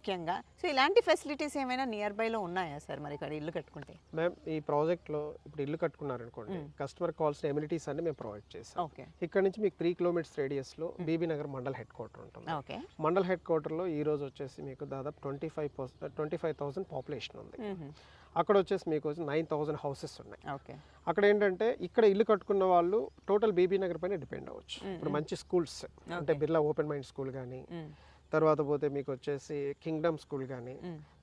ముఖ్యంగా. సో ఇలాంటి ఫెసిలిటీస్ ఏమైనా నియర్ బైలో ఉన్నాయా సార్ మరి ఇక్కడ ఇల్లు కట్టుకుంటే? మ్యామ్ ఈ ప్రాజెక్ట్లో ఇప్పుడు ఇల్లు కట్టుకున్నారనుకోండి, కస్టమర్ కావాల్సిన ఎమ్యూనిటీస్ అన్ని మేము ప్రొవైడ్ చేస్తాం. ఓకే. ఇక్కడ నుంచి మీకు 3 కిలోమీటర్స్ రేడియస్లో Bibinagar mandal head quarter ఉంటుంది. ఓకే. మండల్ హెడ్ క్వార్టర్లో ఈ రోజు వచ్చేసి మీకు దాదాపు 25,000 పాపులేషన్ ఉంది. అక్కడ వచ్చేసి మీకు 9,000 హౌసెస్ ఉన్నాయి. ఓకే. అక్కడ ఏంటంటే ఇక్కడ ఇల్లు కట్టుకున్న వాళ్ళు టోటల్ బీబీ నగర్ పైన డిపెండ్ అవ్వచ్చు. ఇప్పుడు మంచి స్కూల్స్ అంటే బిర్లా ఓపెన్ మైండ్ స్కూల్ కానీ, తర్వాత పోతే మీకు వచ్చేసి కింగ్డమ్ స్కూల్ కానీ,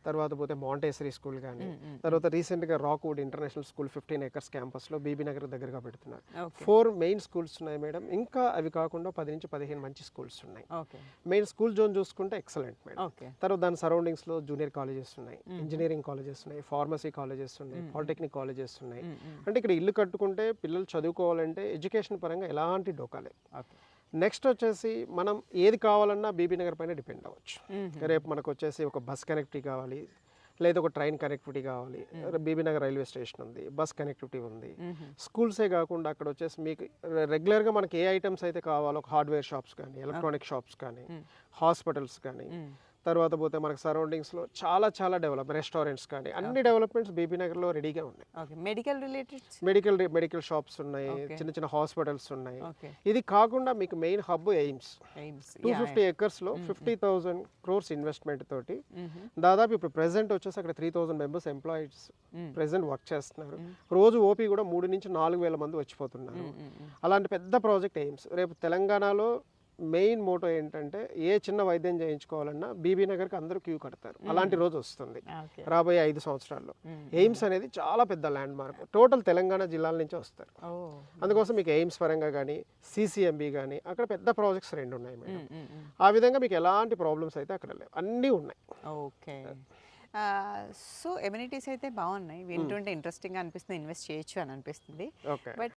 తర్వాత పోతే మాంటేసరీ స్కూల్ కానీ, తర్వాత రీసెంట్గా రాక్వుడ్ ఇంటర్నేషనల్ స్కూల్ 15 acres క్యాంపస్లో బీబీ నగర్ దగ్గరగా పెడుతున్నారు. 4 మెయిన్ స్కూల్స్ ఉన్నాయి మేడం. ఇంకా అవి కాకుండా 10 నుంచి 15 మంచి స్కూల్స్ ఉన్నాయి. మెయిన్ స్కూల్ జోన్ చూసుకుంటే ఎక్సలెంట్ మేడం. తర్వాత దాని సరౌండింగ్స్లో జూనియర్ కాలేజెస్ ఉన్నాయి, ఇంజనీరింగ్ కాలేజెస్ ఉన్నాయి, ఫార్మసీ కాలేజెస్ ఉన్నాయి, పాలిటెక్నిక్ కాలేజెస్ ఉన్నాయి. అంటే ఇక్కడ ఇల్లు కట్టుకుంటే పిల్లలు చదువుకోవాలంటే ఎడ్యుకేషన్ పరంగా ఎలాంటి డోకాలే. నెక్స్ట్ వచ్చేసి మనం ఏది కావాలన్నా బీబీ నగర్ పైన డిపెండ్ అవ్వచ్చు. రేపు మనకు వచ్చేసి ఒక బస్ కనెక్టివిటీ కావాలి, లేదా ఒక ట్రైన్ కనెక్టివిటీ కావాలి, బీబీ నగర్ రైల్వే స్టేషన్ ఉంది, బస్ కనెక్టివిటీ ఉంది. స్కూల్సే కాకుండా అక్కడ వచ్చేసి మీకు రెగ్యులర్గా మనకి ఏ ఐటమ్స్ అయితే కావాలో, ఒక హార్డ్వేర్ షాప్స్ కానీ, ఎలక్ట్రానిక్ షాప్స్ కానీ, హాస్పిటల్స్ కానీ, తర్వాత పోతే మనకు సరౌండింగ్స్లో చాలా చాలా డెవలప్మెంట్, రెస్టారెంట్స్ కానీ అన్ని డెవలప్మెంట్స్ బీబీ నగర్లో రెడీగా ఉన్నాయి. మెడికల్ రిలేటెడ్ మెడికల్ షాప్స్ ఉన్నాయి, చిన్న చిన్న హాస్పిటల్స్ ఉన్నాయి. ఇది కాకుండా మీకు main hub AIIMS 250 acresలో 50,000 crores investment తోటి దాదాపు ఇప్పుడు ప్రెసెంట్ వచ్చేసి అక్కడ 3,000 మెంబర్స్ ఎంప్లాయీస్ ప్రెసెంట్ వర్క్ చేస్తున్నారు. రోజు ఓపీ కూడా 3 నుంచి 4,000 మంది వచ్చిపోతున్నారు. అలాంటి పెద్ద ప్రాజెక్ట్ ఎయిమ్స్. రేపు తెలంగాణలో మెయిన్ మోటో ఏంటంటే ఏ చిన్న వైద్యం చేయించుకోవాలన్నా బీబీ నగర్కి అందరూ క్యూ కడతారు. అలాంటి రోజు వస్తుంది రాబోయే 5 సంవత్సరాల్లో. ఎయిమ్స్ అనేది చాలా పెద్ద ల్యాండ్ మార్క్. టోటల్ తెలంగాణ జిల్లాల నుంచి వస్తారు. అందుకోసం మీకు ఎయిమ్స్ పరంగా కానీ, సిసిఎంబి కానీ అక్కడ పెద్ద ప్రాజెక్ట్స్ 2 ఉన్నాయి మేడం. ఆ విధంగా మీకు ఎలాంటి ప్రాబ్లమ్స్ అయితే అక్కడ లేవు, అన్నీ ఉన్నాయి. ఓకే. సో ఎమ్యూనిటీస్ అయితే బాగున్నాయి, వింటుంటే ఇంట్రెస్టింగ్గా అనిపిస్తుంది, ఇన్వెస్ట్ చేయొచ్చు అని అనిపిస్తుంది. బట్